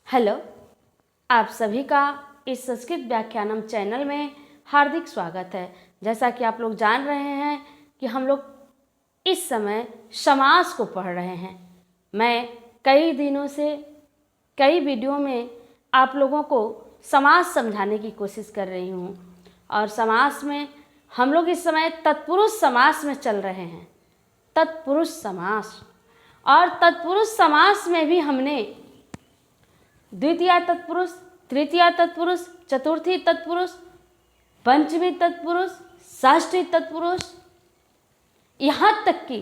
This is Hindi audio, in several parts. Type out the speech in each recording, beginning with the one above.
हेलो, आप सभी का इस संस्कृत व्याख्यानम चैनल में हार्दिक स्वागत है। जैसा कि आप लोग जान रहे हैं कि हम लोग इस समय समास को पढ़ रहे हैं। मैं कई दिनों से कई वीडियो में आप लोगों को समास समझाने की कोशिश कर रही हूँ और समास में हम लोग इस समय तत्पुरुष समास में चल रहे हैं। तत्पुरुष समास, और तत्पुरुष समास में भी हमने द्वितीय तत्पुरुष, तृतीय तत्पुरुष, चतुर्थी तत्पुरुष, पंचमी तत्पुरुष, षष्ठी तत्पुरुष, यहाँ तक कि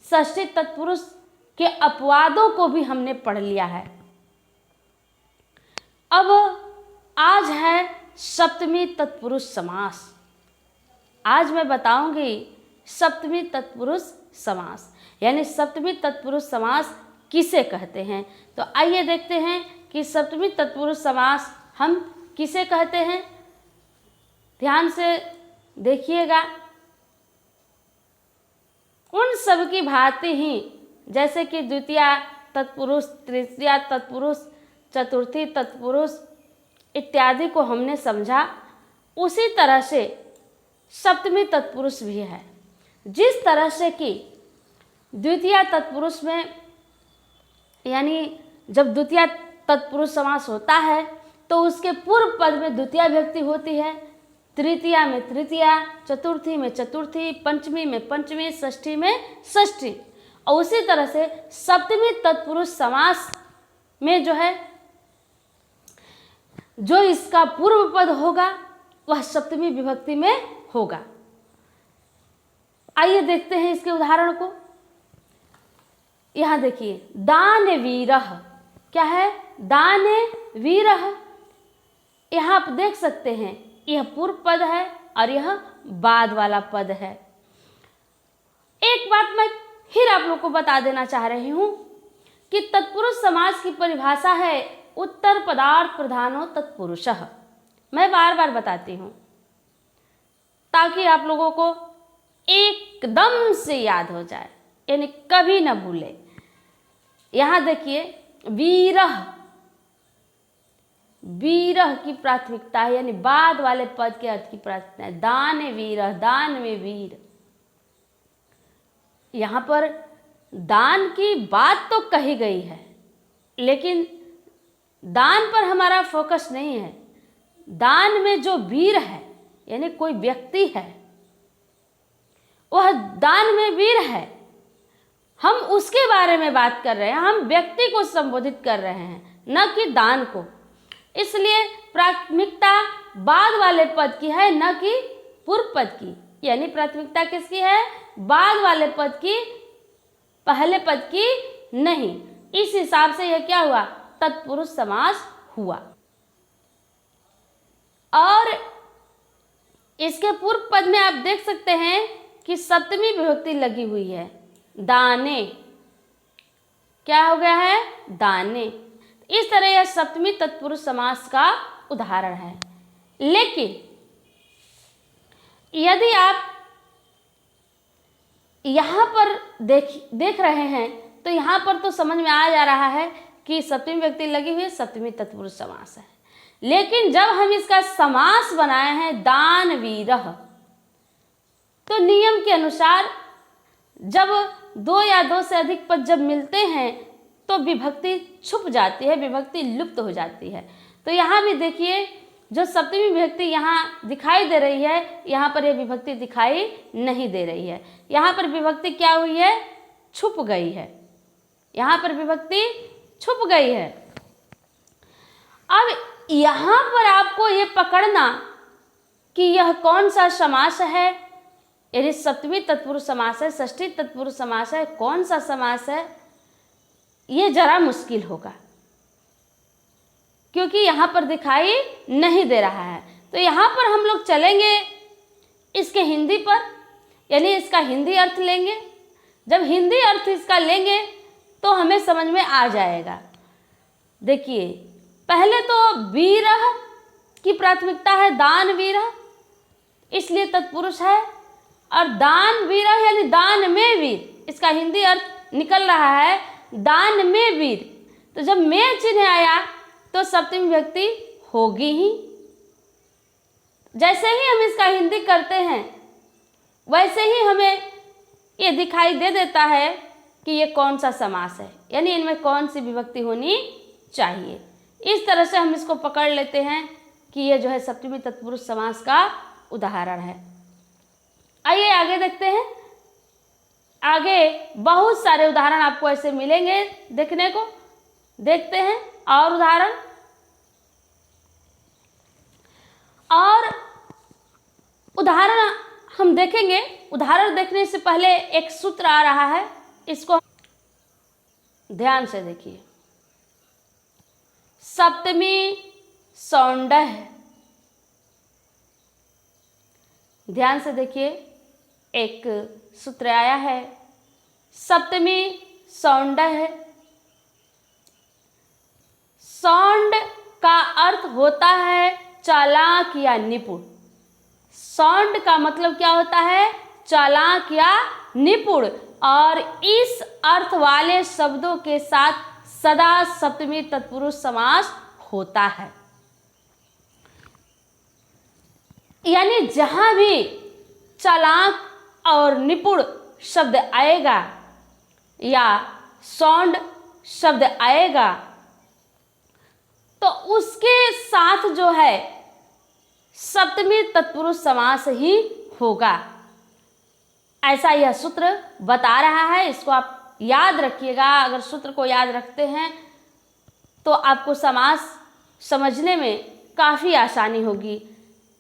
षष्ठी तत्पुरुष के अपवादों को भी हमने पढ़ लिया है। अब आज है सप्तमी तत्पुरुष समास। आज मैं बताऊंगी सप्तमी तत्पुरुष समास, यानी सप्तमी तत्पुरुष समास किसे कहते हैं। तो आइए देखते हैं कि सप्तमी तत्पुरुष समास हम किसे कहते हैं। ध्यान से देखिएगा। उन सब की भांति ही जैसे कि द्वितीय तत्पुरुष, तृतीय तत्पुरुष, चतुर्थी तत्पुरुष इत्यादि को हमने समझा, उसी तरह से सप्तमी तत्पुरुष भी है। जिस तरह से कि द्वितीय तत्पुरुष में, यानी जब द्वितीय तत्पुरुष समास होता है तो उसके पूर्व पद में द्वितीय विभक्ति होती है, तृतीया में तृतीय, चतुर्थी में चतुर्थी, पंचमी में पंचमी, षष्ठी में षष्ठी। और उसी तरह से सप्तमी तत्पुरुष समास में जो इसका पूर्व पद होगा वह सप्तमी विभक्ति में होगा। आइए देखते हैं इसके उदाहरण को। यहां देखिए, दान वीरह, क्या है? दान वीरह। यहाँ आप देख सकते हैं यह पूर्व पद है और यह बाद वाला पद है। एक बात मैं फिर आप लोग को बता देना चाह रही हूं कि तत्पुरुष समास की परिभाषा है उत्तर पदार्थ प्रधानो तत्पुरुषः। मैं बार बार बताती हूं ताकि आप लोगों को एकदम से याद हो जाए, यानी कभी न भूले। यहां देखिए, वीरह, वीरह की प्राथमिकता है, यानी बाद वाले पद के अर्थ की प्राथमिकता है। दान वीरह, दान में वीर। यहां पर दान की बात तो कही गई है, लेकिन दान पर हमारा फोकस नहीं है। दान में जो वीर है, यानी कोई व्यक्ति है, वह दान में वीर है, हम उसके बारे में बात कर रहे हैं। हम व्यक्ति को संबोधित कर रहे हैं, न कि दान को। इसलिए प्राथमिकता बाद वाले पद की है, न कि पूर्व पद की। यानी प्राथमिकता किसकी है? बाद वाले पद की, पहले पद की नहीं। इस हिसाब से यह क्या हुआ? तत्पुरुष समास हुआ। और इसके पूर्व पद में आप देख सकते हैं कि सप्तमी विभक्ति लगी हुई है। दाने, क्या हो गया है? दाने। इस तरह यह सप्तमी तत्पुरुष समास का उदाहरण है। लेकिन यदि आप यहां पर देख रहे हैं तो यहां पर तो समझ में आ जा रहा है कि सप्तमी विभक्ति लगी हुई है, सप्तमी तत्पुरुष समास है। लेकिन जब हम इसका समास बनाए हैं दान वीरह, तो नियम के अनुसार जब दो या दो से अधिक पद जब मिलते हैं तो विभक्ति छुप जाती है, विभक्ति लुप्त हो जाती है। तो यहाँ भी देखिए, जो सप्तमी विभक्ति यहाँ दिखाई दे रही है, यहाँ पर यह विभक्ति दिखाई नहीं दे रही है। यहाँ पर विभक्ति क्या हुई है? छुप गई है। यहाँ पर विभक्ति छुप गई है। अब यहाँ पर आपको ये पकड़ना कि यह कौन सा समास है, यदि सप्तमी तत्पुरुष समास है, षष्ठी तत्पुरुष समास है, कौन सा समास है, ये जरा मुश्किल होगा, क्योंकि यहाँ पर दिखाई नहीं दे रहा है। तो यहाँ पर हम लोग चलेंगे इसके हिंदी पर, यानी इसका हिंदी अर्थ लेंगे। जब हिंदी अर्थ इसका लेंगे तो हमें समझ में आ जाएगा। देखिए, पहले तो वीरह की प्राथमिकता है, दान वीरह, इसलिए तत्पुरुष है। और दान वीरह यानी दान में वीर, इसका हिंदी अर्थ निकल रहा है दान में वीर। तो जब में चिन्ह आया तो सप्तमी विभक्ति होगी ही। जैसे ही हम इसका हिंदी करते हैं वैसे ही हमें ये दिखाई दे देता है कि ये कौन सा समास है, यानी इनमें कौन सी विभक्ति होनी चाहिए। इस तरह से हम इसको पकड़ लेते हैं कि ये जो है सप्तमी तत्पुरुष समास का उदाहरण है। आइए आगे देखते हैं। आगे बहुत सारे उदाहरण आपको ऐसे मिलेंगे देखने को। देखते हैं और उदाहरण। और उदाहरण हम देखेंगे। उदाहरण देखने से पहले एक सूत्र आ रहा है, इसको ध्यान से देखिए। सप्तमी सौंडह, ध्यान से देखिए, एक सूत्र आया है सप्तमी सौंडह। सौंड का अर्थ होता है चालाक या निपुण। सौंड का मतलब क्या होता है? चालाक या निपुण। और इस अर्थ वाले शब्दों के साथ सदा सप्तमी तत्पुरुष समास होता है। यानी जहां भी चालाक और निपुण शब्द आएगा या सौंड शब्द आएगा तो उसके साथ जो है सप्तमी तत्पुरुष समास ही होगा। ऐसा यह सूत्र बता रहा है। इसको आप याद रखिएगा। अगर सूत्र को याद रखते हैं तो आपको समास समझने में काफ़ी आसानी होगी।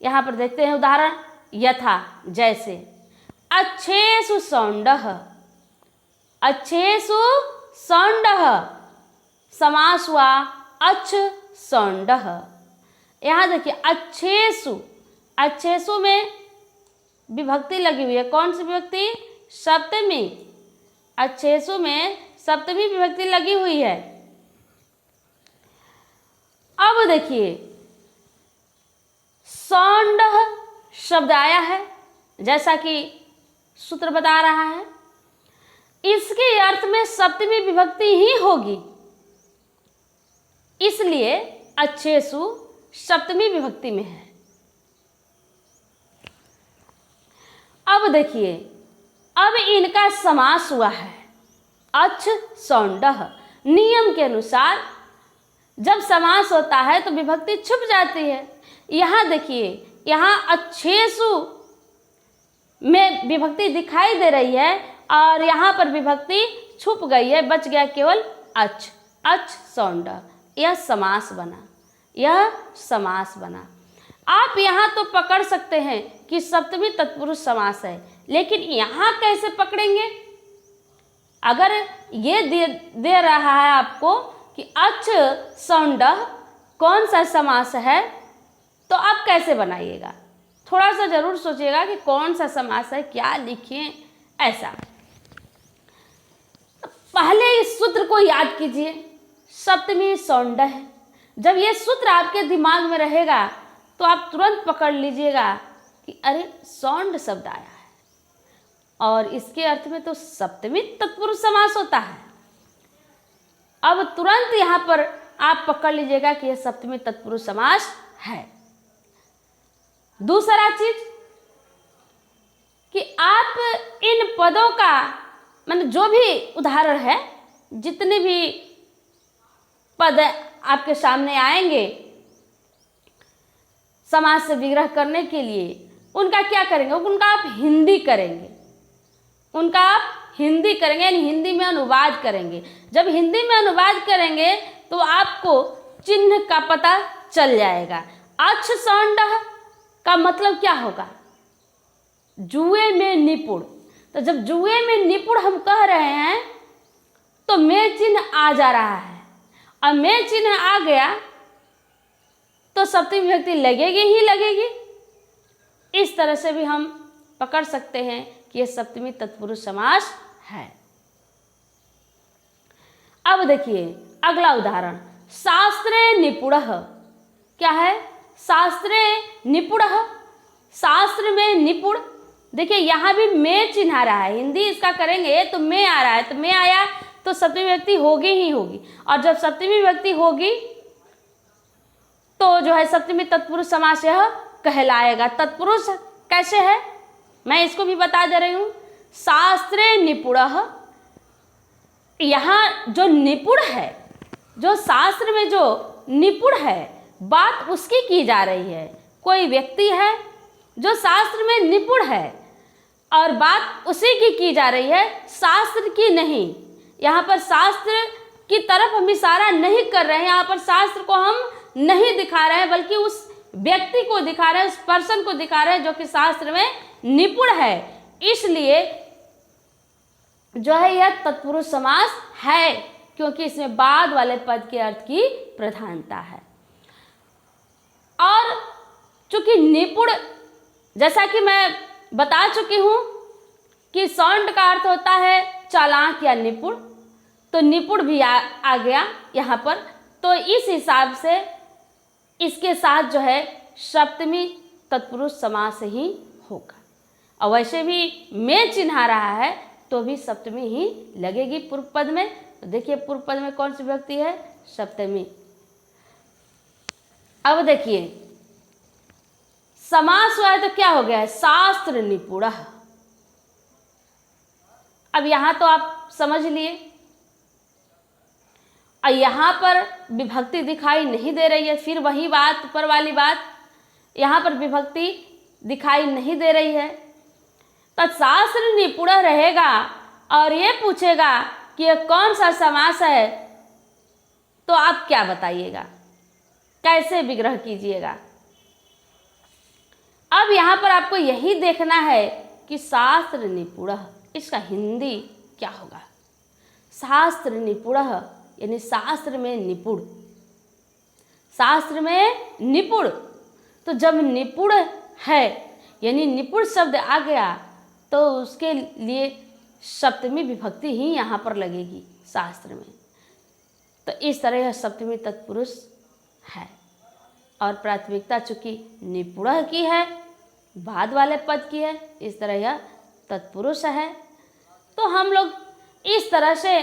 यहाँ पर देखते हैं उदाहरण। यथा, जैसे। अच्छेषु सौंडः, अच्छेषु सौंडः समास हुआ अच्छ सौंडः। यहाँ देखिए अच्छेषु, अच्छेषु में विभक्ति लगी हुई है। कौन सी विभक्ति? सप्तमी। अच्छेषु में सप्तमी विभक्ति लगी हुई है। अब देखिए सौंडः शब्द आया है, जैसा कि सूत्र बता रहा है। इसके अर्थ में सप्तमी विभक्ति ही होगी, इसलिए अच्छेषु सप्तमी विभक्ति में है। अब देखिए, अब इनका समास हुआ है अच्छ सौंडः। नियम के अनुसार जब समास होता है तो विभक्ति छुप जाती है। यहाँ देखिए, यहाँ अच्छेषु में विभक्ति दिखाई दे रही है और यहाँ पर विभक्ति छुप गई है, बच गया केवल अच्छ। अच्छ सौंडः, यह समास बना, यह समास बना। आप यहाँ तो पकड़ सकते हैं कि सप्तमी तत्पुरुष समास है, लेकिन यहाँ कैसे पकड़ेंगे? अगर ये दे रहा है आपको कि अच्छ सौंडः कौन सा समास है, तो आप कैसे बनाइएगा? थोड़ा सा जरूर सोचिएगा कि कौन सा समास है, क्या लिखें, ऐसा। पहले इस सूत्र को याद कीजिए, सप्तमी सौंडः। जब ये सूत्र आपके दिमाग में रहेगा तो आप तुरंत पकड़ लीजिएगा कि अरे सौंड शब्द आया है और इसके अर्थ में तो सप्तमी तत्पुरुष समास होता है। अब तुरंत यहाँ पर आप पकड़ लीजिएगा कि यह सप्तमी तत्पुरुष समास है। दूसरा चीज कि आप इन पदों का मतलब जो भी उदाहरण है, जितने भी पद आपके सामने आएंगे समास से विग्रह करने के लिए, उनका क्या करेंगे? उनका आप हिंदी करेंगे, उनका आप हिंदी करेंगे, यानी हिंदी में अनुवाद करेंगे। जब हिंदी में अनुवाद करेंगे तो आपको चिन्ह का पता चल जाएगा। अच्छ सौंडः का मतलब क्या होगा? जुए में निपुण। तो जब जुए में निपुण हम कह रहे हैं तो में चिन्ह आ जा रहा है, और में चिन्ह आ गया तो सप्तमी विभक्ति लगेगी ही लगेगी। इस तरह से भी हम पकड़ सकते हैं कि यह सप्तमी तत्पुरुष समास है। अब देखिए अगला उदाहरण, शास्त्रे निपुणः। क्या है? शास्त्रे निपुणः, शास्त्र में निपुण। देखिए यहाँ भी में चिन्ह आ रहा है, हिंदी इसका करेंगे तो में आ रहा है, तो में आया तो सप्तमी विभक्ति होगी ही होगी। और जब सप्तमी विभक्ति होगी तो जो है सप्तमी तत्पुरुष समास यह कहलाएगा। तत्पुरुष कैसे है, मैं इसको भी बता दे रही हूँ। शास्त्रे निपुणः, यहाँ जो निपुण है, जो शास्त्र में जो निपुण है, बात उसकी की जा रही है। कोई व्यक्ति है जो शास्त्र में निपुण है और बात उसी की जा रही है, शास्त्र की नहीं। यहाँ पर शास्त्र की तरफ हम इशारा नहीं कर रहे हैं, यहाँ पर शास्त्र को हम नहीं दिखा रहे हैं, बल्कि उस व्यक्ति को दिखा रहे हैं, उस पर्सन को दिखा रहे हैं जो कि शास्त्र में निपुण है। इसलिए जो है यह तत्पुरुष समास है, क्योंकि इसमें बाद वाले पद के अर्थ की प्रधानता है। और चूंकि निपुण, जैसा कि मैं बता चुकी हूँ कि सौंड का अर्थ होता है चालाक या निपुण, तो निपुण भी आ गया यहाँ पर। तो इस हिसाब से इसके साथ जो है सप्तमी तत्पुरुष समास ही होगा। और वैसे भी मैं चिन्हा रहा है तो भी सप्तमी ही लगेगी पूर्व पद में। तो देखिए पूर्व पद में कौन सी विभक्ति है, सप्तमी। अब देखिए समास हुआ है तो क्या हो गया है, शास्त्र निपुणः। अब यहां तो आप समझ लिए, और यहां पर विभक्ति दिखाई नहीं दे रही है। फिर वही बात, ऊपर वाली बात, यहां पर विभक्ति दिखाई नहीं दे रही है। तो शास्त्र निपुण रहेगा और ये पूछेगा कि यह कौन सा समास है, तो आप क्या बताइएगा, कैसे विग्रह कीजिएगा। अब यहाँ पर आपको यही देखना है कि शास्त्र निपुण, इसका हिंदी क्या होगा। शास्त्र निपुण यानी शास्त्र में निपुण, शास्त्र में निपुण। तो जब निपुण है यानी निपुण शब्द आ गया तो उसके लिए सप्तमी विभक्ति ही यहाँ पर लगेगी शास्त्र में। तो इस तरह यह सप्तमी तत्पुरुष है और प्राथमिकता चूंकि निपुण की है, बाद वाले पद की है, इस तरह यह तत्पुरुष है। तो हम लोग इस तरह से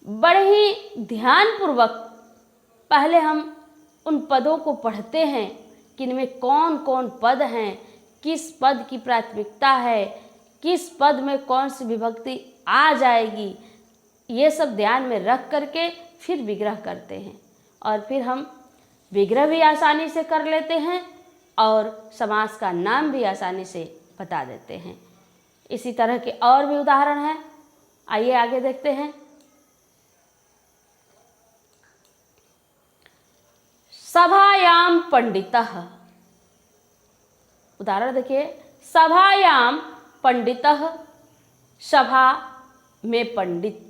बड़े ही ध्यानपूर्वक पहले हम उन पदों को पढ़ते हैं कि इनमें कौन कौन पद हैं, किस पद की प्राथमिकता है, किस पद में कौन सी विभक्ति आ जाएगी, ये सब ध्यान में रख करके फिर विग्रह करते हैं। और फिर हम विग्रह भी आसानी से कर लेते हैं और समास का नाम भी आसानी से बता देते हैं। इसी तरह के और भी उदाहरण हैं, आइए आगे देखते हैं। सभायाम पंडितः, उदाहरण देखिए, सभायाम पंडितः, सभा में पंडित।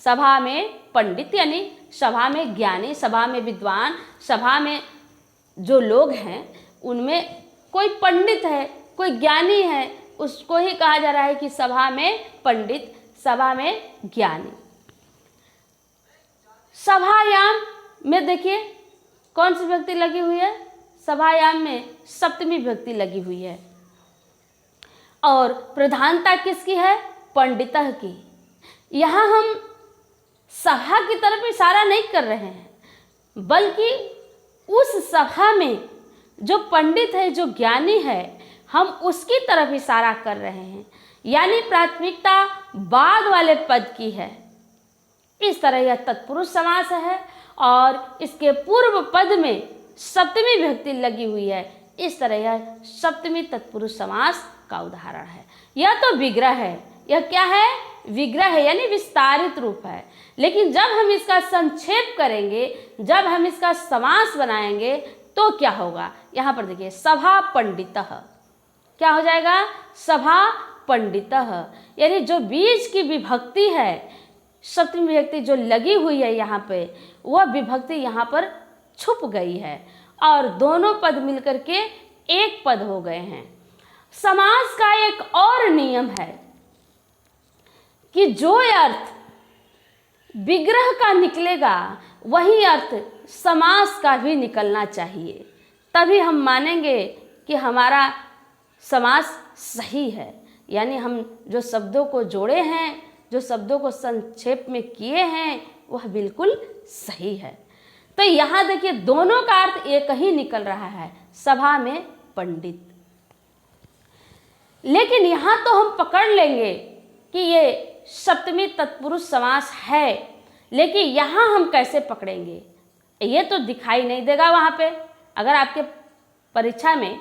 सभा में पंडित यानी सभा में ज्ञानी, सभा में विद्वान, सभा में जो लोग हैं उनमें कोई पंडित है, कोई ज्ञानी है, उसको ही कहा जा रहा है कि सभा में पंडित, सभा में ज्ञानी। सभायाम में देखिए कौन सी विभक्ति लगी हुई है, सभायाम में सप्तमी विभक्ति लगी हुई है और प्रधानता किसकी है, पंडितः की। यहाँ हम सभा की तरफ इशारा नहीं कर रहे हैं, बल्कि उस सभा में जो पंडित है, जो ज्ञानी है, हम उसकी तरफ इशारा कर रहे हैं। यानी प्राथमिकता बाद वाले पद की है। इस तरह यह तत्पुरुष समास है और इसके पूर्व पद में सप्तमी विभक्ति लगी हुई है। इस तरह यह सप्तमी तत्पुरुष समास का उदाहरण है। यह तो विग्रह है, यह क्या है, विग्रह है यानी विस्तारित रूप है। लेकिन जब हम इसका संक्षेप करेंगे, जब हम इसका समास बनाएंगे तो क्या होगा, यहाँ पर देखिए सभा पंडितः, क्या हो जाएगा, सभा पंडितः, यानी जो बीच की विभक्ति है, सप्तमी विभक्ति जो लगी हुई है यहाँ पे, वह विभक्ति यहाँ पर छुप गई है और दोनों पद मिलकर के एक पद हो गए हैं। समास का एक और नियम है कि जो अर्थ विग्रह का निकलेगा वही अर्थ समास का भी निकलना चाहिए, तभी हम मानेंगे कि हमारा समास सही है। यानी हम जो शब्दों को जोड़े हैं, जो शब्दों को संक्षेप में किए हैं, वह बिल्कुल सही है। तो यहाँ देखिए दोनों का अर्थ एक ही निकल रहा है, सभा में पंडित। लेकिन यहाँ तो हम पकड़ लेंगे कि ये सप्तमी तत्पुरुष समास है, लेकिन यहाँ हम कैसे पकड़ेंगे, ये तो दिखाई नहीं देगा वहाँ पे। अगर आपके परीक्षा में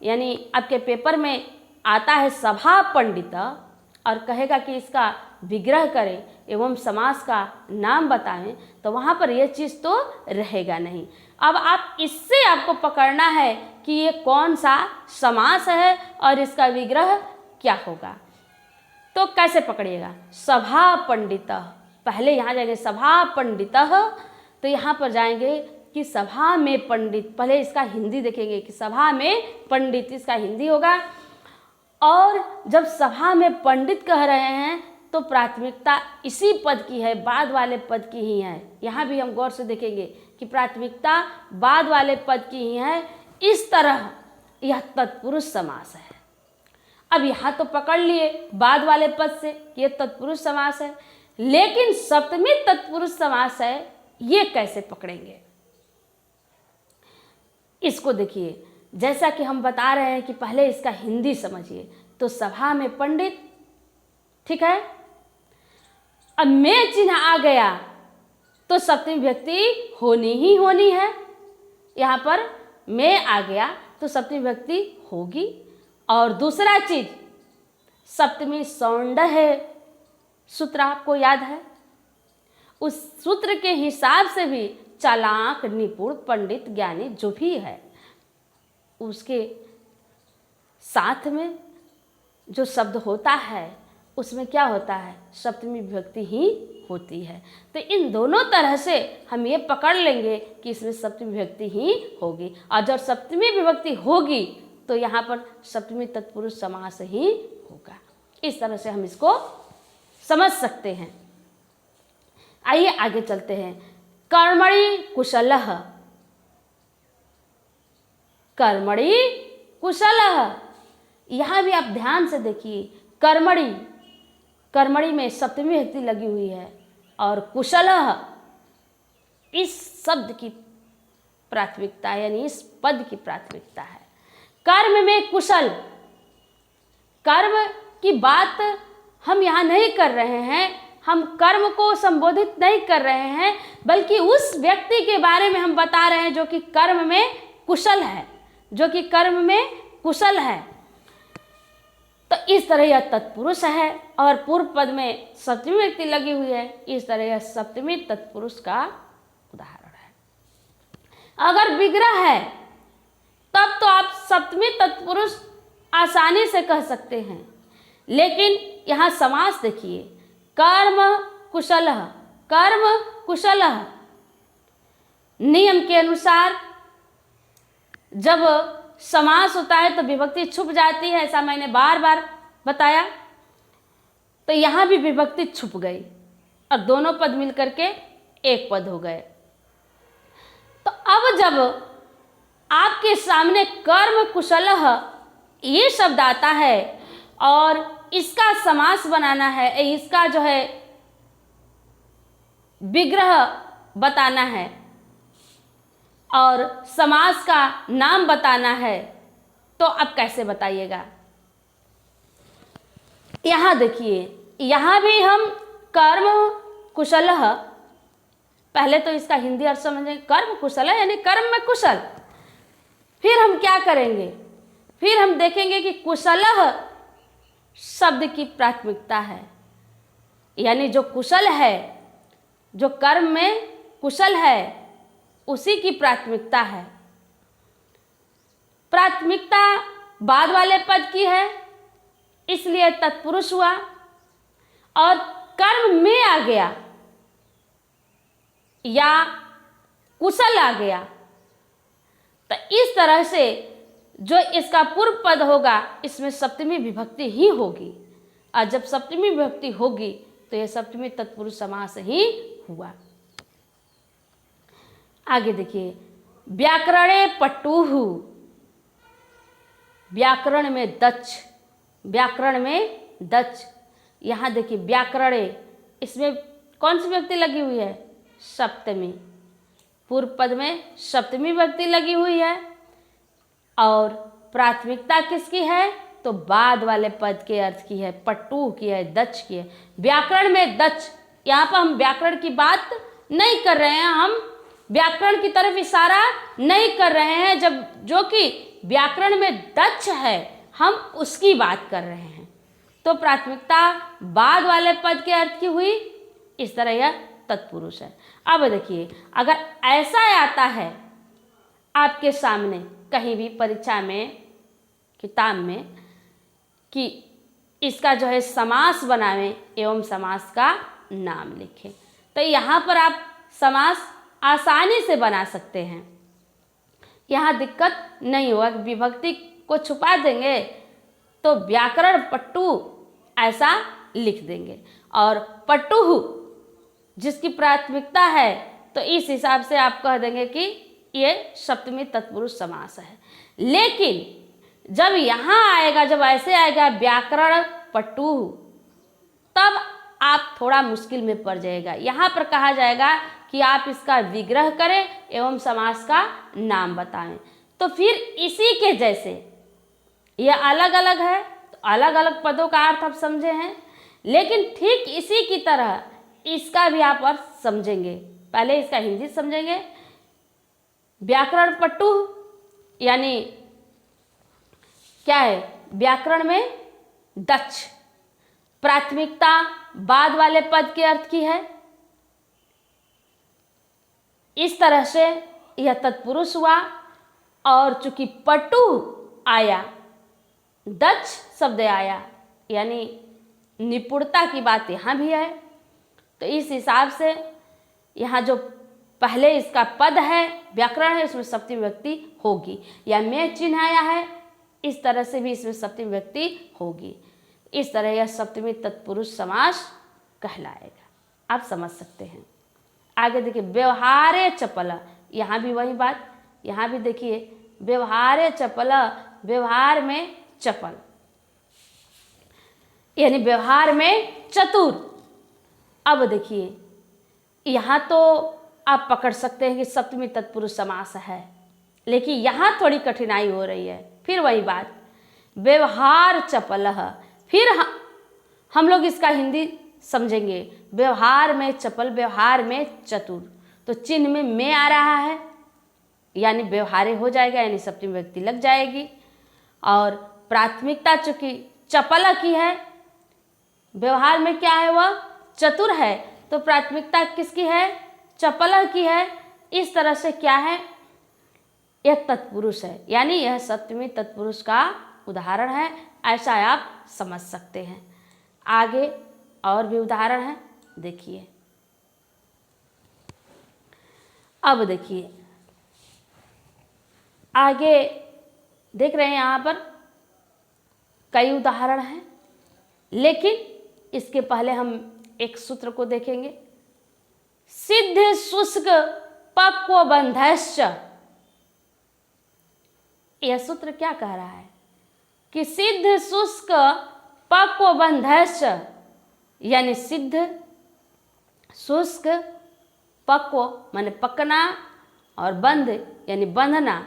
यानी आपके पेपर में आता है सभा पंडित और कहेगा कि इसका विग्रह करें एवं समास का नाम बताएं, तो वहाँ पर यह चीज़ तो रहेगा नहीं। अब आप इससे आपको पकड़ना है कि ये कौन सा समास है और इसका विग्रह क्या होगा। तो कैसे पकड़िएगा, सभा पंडित, पहले यहाँ जाएंगे सभा पंडित, तो यहाँ पर जाएंगे कि सभा में पंडित, पहले इसका हिंदी देखेंगे कि सभा में पंडित इसका हिंदी होगा। और जब सभा में पंडित कह रहे हैं तो प्राथमिकता इसी पद की है, बाद वाले पद की ही है। यहाँ भी हम गौर से देखेंगे कि प्राथमिकता बाद वाले पद की ही है। इस तरह यह तत्पुरुष समास है। अब यहाँ तो पकड़ लिए बाद वाले पद से कि यह तत्पुरुष समास है, लेकिन सप्तमी तत्पुरुष समास है, ये कैसे पकड़ेंगे? इसको देखिए, जैसा कि हम बता रहे हैं कि पहले इसका हिंदी समझिए। तो सभा में पंडित, ठीक है। अब में चिन्ह आ गया तो सप्तमी विभक्ति होनी ही होनी है। यहाँ पर में आ गया तो सप्तमी विभक्ति होगी। और दूसरा चीज, सप्तमी सौंड है, सूत्र आपको याद है। उस सूत्र के हिसाब से भी चालाक, निपुण, पंडित, ज्ञानी जो भी है, उसके साथ में जो शब्द होता है उसमें क्या होता है, सप्तमी विभक्ति ही होती है। तो इन दोनों तरह से हम ये पकड़ लेंगे कि इसमें सप्तमी विभक्ति ही होगी। और जब सप्तमी विभक्ति होगी तो यहाँ पर सप्तमी तत्पुरुष समास ही होगा। इस तरह से हम इसको समझ सकते हैं। आइए आगे चलते हैं। कर्मणि कुशलः, कर्मणि कुशलः, यहाँ भी आप ध्यान से देखिए। कर्मणि, कर्मणि में सप्तमी विभक्ति लगी हुई है और कुशलः इस शब्द की प्राथमिकता यानी इस पद की प्राथमिकता है। कर्म में कुशल, कर्म की बात हम यहाँ नहीं कर रहे हैं, हम कर्म को संबोधित नहीं कर रहे हैं, बल्कि उस व्यक्ति के बारे में हम बता रहे हैं जो कि कर्म में कुशल है, जो कि कर्म में कुशल है। तो इस तरह यह तत्पुरुष है और पूर्व पद में सप्तमी विभक्ति लगी हुई है। इस तरह यह सप्तमी तत्पुरुष का उदाहरण है। अगर विग्रह है तब तो आप सप्तमी तत्पुरुष आसानी से कह सकते हैं, लेकिन यहाँ समास देखिए, कर्म कुशलः, कर्म कुशलः। नियम के अनुसार जब समास होता है तो विभक्ति छुप जाती है, ऐसा मैंने बार बार बताया। तो यहाँ भी विभक्ति छुप गई और दोनों पद मिलकर के एक पद हो गए। तो अब जब आपके सामने कर्म कुशलः ये शब्द आता है और इसका समास बनाना है, इसका जो है विग्रह बताना है और समास का नाम बताना है, तो अब कैसे बताइएगा? यहाँ देखिए, यहाँ भी हम कर्म कुशलः, पहले तो इसका हिंदी अर्थ समझें, कर्म कुशल है यानी कर्म में कुशल। फिर हम क्या करेंगे, फिर हम देखेंगे कि कुशलः शब्द की प्राथमिकता है, यानी जो कुशल है, जो कर्म में कुशल है, उसी की प्राथमिकता है। प्राथमिकता बाद वाले पद की है, इसलिए तत्पुरुष हुआ और कर्म में आ गया या कुशल आ गया। तो इस तरह से जो इसका पूर्व पद होगा इसमें सप्तमी विभक्ति ही होगी, और जब सप्तमी विभक्ति होगी तो यह सप्तमी तत्पुरुष समास ही हुआ। आगे देखिए, व्याकरणे पटुः, व्याकरण में दक्ष, व्याकरण में दक्ष। यहाँ देखिए व्याकरणे, इसमें कौन सी विभक्ति लगी हुई है? सप्तमी। पूर्व पद में सप्तमी विभक्ति लगी हुई है और प्राथमिकता किसकी है, तो बाद वाले पद के अर्थ की है, पट्टू की है, दक्ष की है। व्याकरण में दक्ष, यहाँ पर हम व्याकरण की बात नहीं कर रहे हैं, हम व्याकरण की तरफ इशारा नहीं कर रहे हैं, जब जो कि व्याकरण में दक्ष है हम उसकी बात कर रहे हैं। तो प्राथमिकता बाद वाले पद के अर्थ की हुई, इस तरह यह तत्पुरुष है। अब देखिए, अगर ऐसा आता है आपके सामने कहीं भी परीक्षा में, किताब में, कि इसका जो है समास बनावें एवं समास का नाम लिखें, तो यहाँ पर आप समास आसानी से बना सकते हैं, यहाँ दिक्कत नहीं होगा। विभक्ति को छुपा देंगे तो व्याकरण पट्टू ऐसा लिख देंगे, और पट्टू जिसकी प्राथमिकता है तो इस हिसाब से आप कह देंगे कि ये सप्तमी तत्पुरुष समास है। लेकिन जब यहाँ आएगा, जब ऐसे आएगा व्याकरण पट्टू, तब आप थोड़ा मुश्किल में पड़ जाएगा। यहाँ पर कहा जाएगा कि आप इसका विग्रह करें एवं समास का नाम बताएं। तो फिर इसी के जैसे यह अलग अलग है, तो अलग अलग पदों का अर्थ आप समझे हैं, लेकिन ठीक इसी की तरह इसका भी आप अर्थ समझेंगे। पहले इसका हिंदी समझेंगे। व्याकरण पट्टू यानी क्या है, व्याकरण में दक्ष, प्राथमिकता बाद वाले पद के अर्थ की है, इस तरह से यह तत्पुरुष हुआ। और चूंकि पट्टू आया, दक्ष शब्द आया, यानी निपुणता की बात यहाँ भी है, तो इस हिसाब से यहाँ जो पहले इसका पद है, व्याकरण है, इसमें सप्तमी विभक्ति होगी। या में चिन्ह आया है, इस तरह से भी इसमें सप्तमी विभक्ति होगी। इस तरह यह सप्तमी तत्पुरुष समास कहलाएगा। आप समझ सकते हैं। आगे देखिए, व्यवहारे चपल, यहाँ भी वही बात, यहाँ भी देखिए व्यवहारे चपल, व्यवहार में चपल यानी व्यवहार में चतुर। अब देखिए, यहाँ तो आप पकड़ सकते हैं कि सप्तमी तत्पुरुष समास है, लेकिन यहाँ थोड़ी कठिनाई हो रही है। फिर वही बात, व्यवहार चपल, फिर हम लोग इसका हिंदी समझेंगे। व्यवहार में चपल, व्यवहार में चतुर, तो चिन्ह में आ रहा है, यानी व्यवहारे हो जाएगा, यानी सप्तमी विभक्ति लग जाएगी। और प्राथमिकता चूंकि चपल की है, व्यवहार में क्या है, वह चतुर है, तो प्राथमिकता किसकी है, चपल की है। इस तरह से क्या है, यह तत्पुरुष है, यानी यह सप्तमी तत्पुरुष का उदाहरण है, ऐसा आप समझ सकते हैं। आगे और भी उदाहरण है, देखिए। अब देखिए आगे देख रहे हैं, यहाँ पर कई उदाहरण हैं, लेकिन इसके पहले हम एक सूत्र को देखेंगे। सिद्ध शुष्क पक्व बंधश्च, यह सूत्र क्या कह रहा है कि सिद्ध शुष्क पक्व बंधश्च, यानी सिद्ध शुष्क, पक्व माने पकना, और बंध यानी बंधना,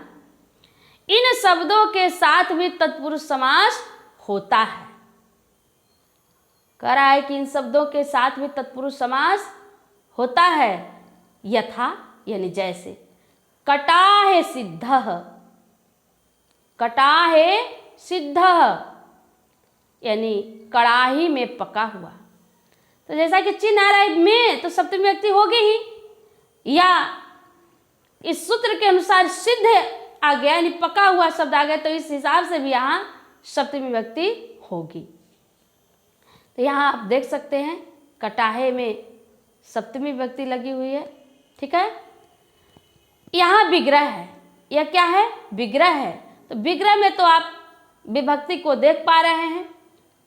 इन शब्दों के साथ भी तत्पुरुष समास होता है। कह रहा है कि इन शब्दों के साथ भी तत्पुरुष समास होता है। यथा यानी जैसे, कटाहे सिद्धः, कटाहे सिद्धः यानी कड़ाही में पका हुआ। तो जैसा कि चिन्ह आ रहा है में, तो सप्तमी विभक्ति होगी ही, या इस सूत्र के अनुसार सिद्ध आ गया यानी पका हुआ शब्द आ गया, तो इस हिसाब से भी यहाँ सप्तमी विभक्ति होगी। तो यहाँ आप देख सकते हैं कटाहे में सप्तमी विभक्ति लगी हुई है, ठीक है। यहाँ विग्रह है, यह क्या है, विग्रह है। तो विग्रह में तो आप विभक्ति को देख पा रहे हैं,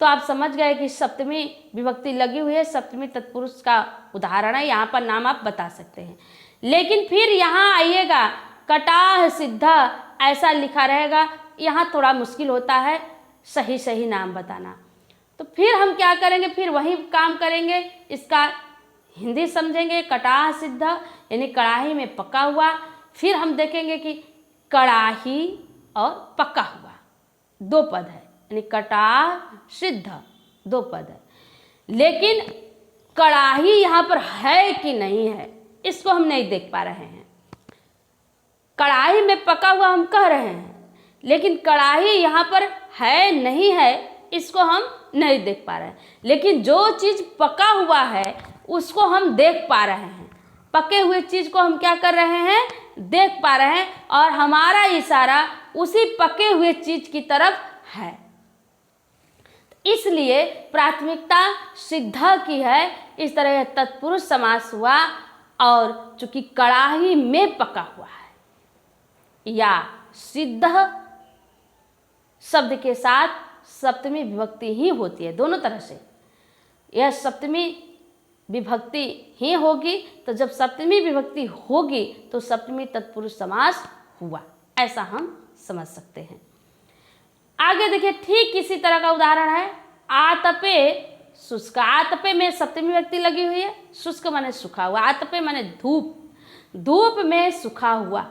तो आप समझ गए कि सप्तमी विभक्ति लगी हुई है, सप्तमी तत्पुरुष का उदाहरण है। यहाँ पर नाम आप बता सकते हैं। लेकिन फिर यहाँ आइएगा, कटाह सिद्ध ऐसा लिखा रहेगा, यहाँ थोड़ा मुश्किल होता है सही सही नाम बताना। तो फिर हम क्या करेंगे, फिर वही काम करेंगे, इसका हिंदी समझेंगे कटाह सिद्ध यानी कड़ाही में पका हुआ। फिर हम देखेंगे कि कड़ाही और पका हुआ दो पद है, यानी कटाह सिद्ध दो पद है। लेकिन कड़ाही यहाँ पर है कि नहीं है इसको हम नहीं देख पा रहे हैं। कड़ाही में पका हुआ हम कह रहे हैं, लेकिन कड़ाही यहाँ पर है नहीं है इसको हम नहीं देख पा रहे हैं। लेकिन जो चीज़ पका हुआ है उसको हम देख पा रहे हैं। पके हुए चीज़ को हम क्या कर रहे हैं, देख पा रहे हैं, और हमारा इशारा उसी पके हुए चीज़ की तरफ है। इसलिए प्राथमिकता सिद्ध की है। इस तरह यह तत्पुरुष समास हुआ। और चूंकि कड़ाही में पका हुआ है या सिद्ध शब्द के साथ सप्तमी विभक्ति ही होती है, दोनों तरह से यह सप्तमी विभक्ति ही होगी। तो जब सप्तमी विभक्ति होगी तो सप्तमी तत्पुरुष समास हुआ, ऐसा हम समझ सकते हैं। आगे देखिए, ठीक इसी तरह का उदाहरण है आतपे शुष्क। आतपे में सप्तमी विभक्ति लगी हुई है, शुष्क माने सूखा हुआ, आतपे माने धूप, धूप में सूखा हुआ।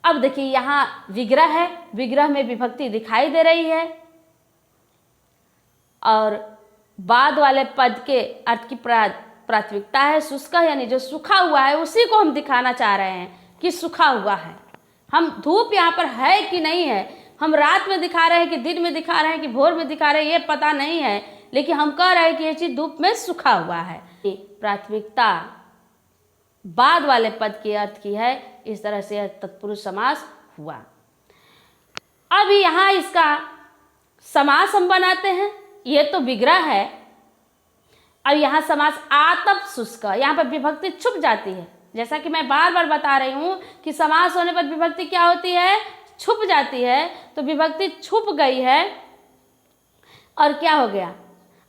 अब देखिए यहाँ विग्रह है, विग्रह में विभक्ति दिखाई दे रही है और बाद वाले पद के अर्थ की प्राथमिकता है शुष्क, यानी जो सूखा हुआ है उसी को हम दिखाना चाह रहे हैं कि सूखा हुआ है। हम धूप यहाँ पर है कि नहीं है, हम रात में दिखा रहे हैं कि दिन में दिखा रहे हैं कि भोर में दिखा रहे हैं, ये पता नहीं है, लेकिन हम कह रहे हैं कि ये चीज़ धूप में सूखा हुआ है। प्राथमिकता बाद वाले पद के अर्थ की है, इस तरह से तत्पुरुष समास हुआ। अब यहाँ इसका समास हम बनाते हैं, ये तो विग्रह है। अब यहाँ समास आतप शुष्क, यहाँ पर विभक्ति छुप जाती है। जैसा कि मैं बार बार बता रही हूँ कि समास होने पर विभक्ति क्या होती है, छुप जाती है। तो विभक्ति छुप गई है और क्या हो गया,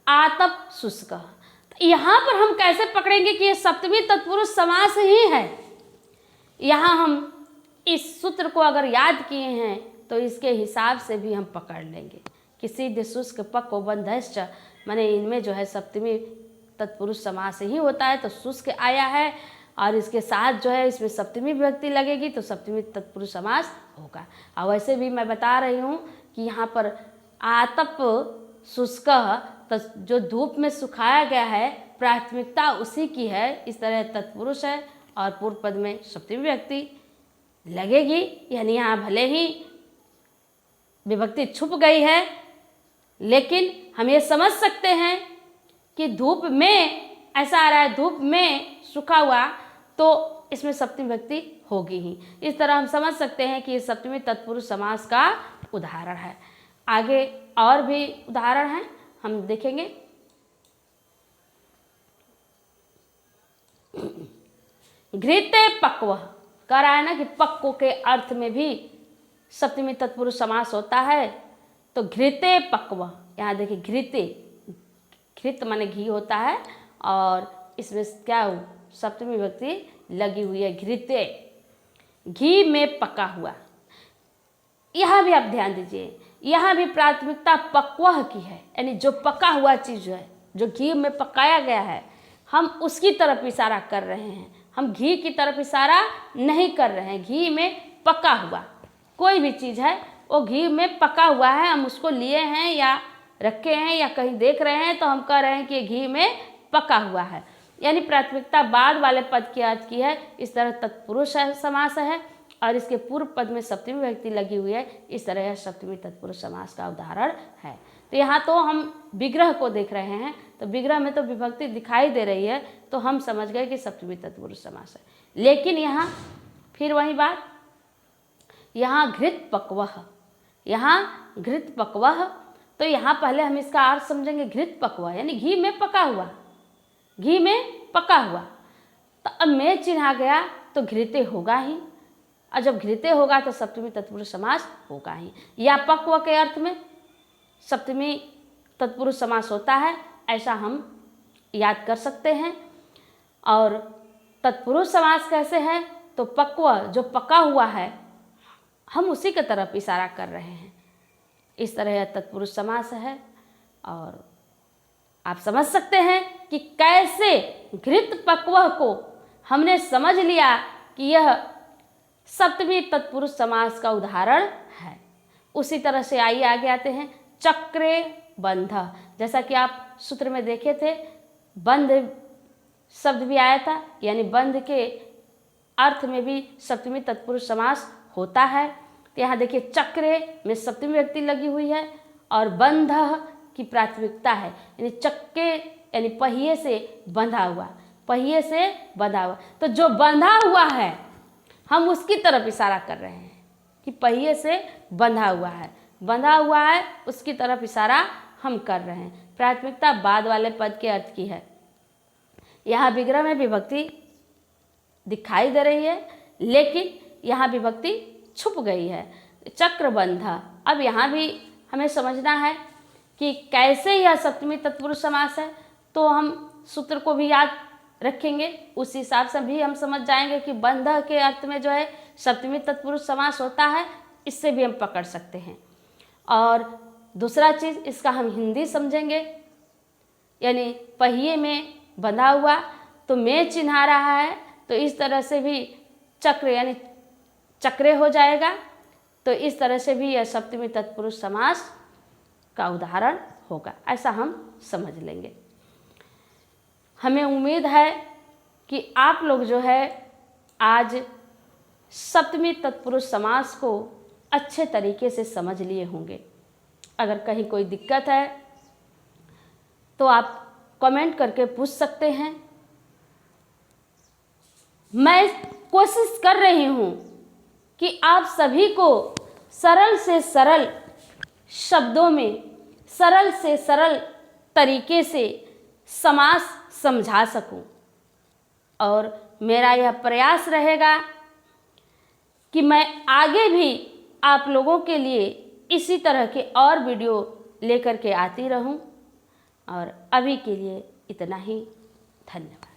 आतप शुष्क। तो यहाँ पर हम कैसे पकड़ेंगे कि ये सप्तमी तत्पुरुष समास ही है। यहाँ हम इस सूत्र को अगर याद किए हैं तो इसके हिसाब से भी हम पकड़ लेंगे कि सिद्ध शुष्क पक्व बंधश्च, माने इनमें जो है सप्तमी तत्पुरुष समास ही होता है। तो शुष्क आया है और इसके साथ जो है इसमें सप्तमी विभक्ति लगेगी तो सप्तमी तत्पुरुष समास होगा। और वैसे भी मैं बता रही हूँ कि यहाँ पर आतप शुष्क, तो जो धूप में सुखाया गया है प्राथमिकता उसी की है। इस तरह तत्पुरुष है और पूर्व पद में सप्तमी विभक्ति लगेगी, यानी यहाँ भले ही विभक्ति छुप गई है लेकिन हम ये समझ सकते हैं कि धूप में ऐसा आ रहा है, धूप में सूखा हुआ, तो इसमें सप्तमी विभक्ति होगी ही। इस तरह हम समझ सकते हैं कि ये सप्तमी तत्पुरुष समास का उदाहरण है। आगे और भी उदाहरण हैं, हम देखेंगे। घृते पक्व कह रहा है ना कि पक्व के अर्थ में भी सप्तमी तत्पुरुष समास होता है। तो घृते पक्व, यहाँ देखिए घृते, घृत माने घी होता है और इसमें क्या सप्तमी विभक्ति लगी हुई है, घृते, घी में पका हुआ। यहाँ भी आप ध्यान दीजिए, यहाँ भी प्राथमिकता पक्वह की है, यानी जो पका हुआ चीज़ है, जो घी में पकाया गया है, हम उसकी तरफ इशारा कर रहे हैं। हम घी की तरफ इशारा नहीं कर रहे हैं। घी में पका हुआ कोई भी चीज़ है वो घी में पका हुआ है, हम उसको लिए हैं या रखे हैं या कहीं देख रहे हैं तो हम कह रहे हैं कि घी में पका हुआ है। यानी प्राथमिकता बाद वाले पद के अर्थ की है। इस तरह तत्पुरुष समास है और इसके पूर्व पद में सप्तमी विभक्ति लगी हुई है। इस तरह यह सप्तमी तत्पुरुष समास का उदाहरण है। तो यहाँ तो हम विग्रह को देख रहे हैं, तो विग्रह में तो विभक्ति दिखाई दे रही है तो हम समझ गए कि सप्तमी तत्पुरुष समास है। लेकिन यहाँ फिर वही बात, यहाँ घृत पक्वह, यहाँ घृत पक्वह, तो यहाँ पहले हम इसका अर्थ समझेंगे। घृत पक्वह यानी घी में पका हुआ, घी में पका हुआ। तो अब में चिन्ह आ गया तो घृते होगा ही, और जब घृते होगा तो सप्तमी तत्पुरुष समास होगा ही। या पक्व के अर्थ में सप्तमी तत्पुरुष समास होता है, ऐसा हम याद कर सकते हैं। और तत्पुरुष समास कैसे है, तो पक्व जो पका हुआ है हम उसी की तरफ इशारा कर रहे हैं। इस तरह यह तत्पुरुष समास है और आप समझ सकते हैं कि कैसे घृत पक्व को हमने समझ लिया कि यह सप्तमी तत्पुरुष समास का उदाहरण है। उसी तरह से आइए आगे आते हैं चक्रे बंध। जैसा कि आप सूत्र में देखे थे, बंध शब्द भी आया था, यानी बंध के अर्थ में भी सप्तमी तत्पुरुष समास होता है। तो यहाँ देखिए चक्रे में सप्तमी व्यक्ति लगी हुई है और बंध की प्राथमिकता है, यानी चक्के यानी पहिए से बंधा हुआ, पहिए से बंधा हुआ। तो जो बंधा हुआ है हम उसकी तरफ इशारा कर रहे हैं कि पहिए से बंधा हुआ है, बंधा हुआ है उसकी तरफ इशारा हम कर रहे हैं। प्राथमिकता बाद वाले पद के अर्थ की है। यहाँ विग्रह में विभक्ति दिखाई दे रही है, लेकिन यहाँ विभक्ति छुप गई है। चक्रबंध, अब यहाँ भी हमें समझना है कि कैसे यह सप्तमी तत्पुरुष समास है, तो हम सूत्र को भी याद रखेंगे, उस हिसाब से भी हम समझ जाएंगे कि बंध के अर्थ में जो है सप्तमी तत्पुरुष समास होता है, इससे भी हम पकड़ सकते हैं। और दूसरा चीज़, इसका हम हिंदी समझेंगे, यानी पहिए में बंधा हुआ तो में चिन्हा रहा है, तो इस तरह से भी चक्र यानी चक्रे हो जाएगा। तो इस तरह से भी यह सप्तमी तत्पुरुष समास का उदाहरण होगा, ऐसा हम समझ लेंगे। हमें उम्मीद है कि आप लोग जो है आज सप्तमी तत्पुरुष समास को अच्छे तरीके से समझ लिए होंगे। अगर कहीं कोई दिक्कत है तो आप कमेंट करके पूछ सकते हैं। मैं कोशिश कर रही हूँ कि आप सभी को सरल से सरल शब्दों में, सरल से सरल तरीके से समास समझा सकूं, और मेरा यह प्रयास रहेगा कि मैं आगे भी आप लोगों के लिए इसी तरह के और वीडियो लेकर के आती रहूं। और अभी के लिए इतना ही, धन्यवाद।